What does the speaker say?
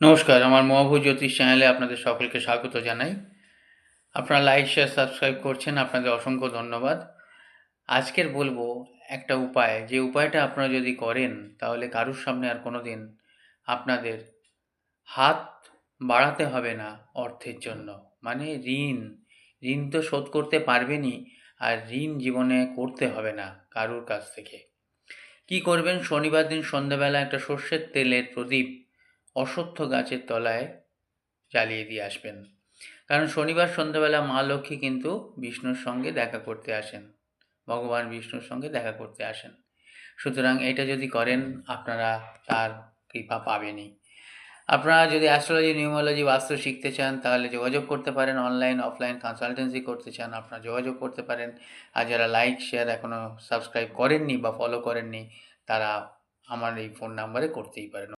নমস্কার, আমার মহাভূ জ্যোতিষ চ্যানেলে আপনাদের সকলকে স্বাগত জানাই। আপনারা লাইক, শেয়ার, সাবস্ক্রাইব করছেন, আপনাদের অসংখ্য ধন্যবাদ। আজকের বলবো একটা উপায়, যে উপায়টা আপনারা যদি করেন তাহলে কারুর সামনে আর কোনোদিন আপনাদের হাত বাড়াতে হবে না অর্থের জন্য। মানে ঋণ তো শোধ করতে পারবেনই, আর ঋণ জীবনে করতে হবে না কারুর কাছ থেকে। কি করবেন? শনিবার দিন সন্ধ্যাবেলা একটা সর্ষের তেলের প্রদীপ অশ্বত্থ গাছের তলায় জ্বালিয়ে দিয়ে আসবেন। কারণ শনিবার সন্ধ্যাবেলা মা লক্ষ্মী কিন্তু বিষ্ণুর সঙ্গে দেখা করতে আসেন, ভগবান বিষ্ণুর সঙ্গে দেখা করতে আসেন। সুতরাং এটা যদি করেন আপনারা তার কৃপা পাবেনই। আপনারা যদি অ্যাস্ট্রোলজি, নিউমোলজি, বাস্তু শিখতে চান তাহলে যোগাযোগ করতে পারেন। অনলাইন অফলাইন কনসালটেন্সি করতে চান আপনারা যোগাযোগ করতে পারেন। আর যারা লাইক শেয়ার এখনও সাবস্ক্রাইব করেননি বা ফলো করেননি তারা আমার এই ফোন নাম্বারে করতেই পারেন।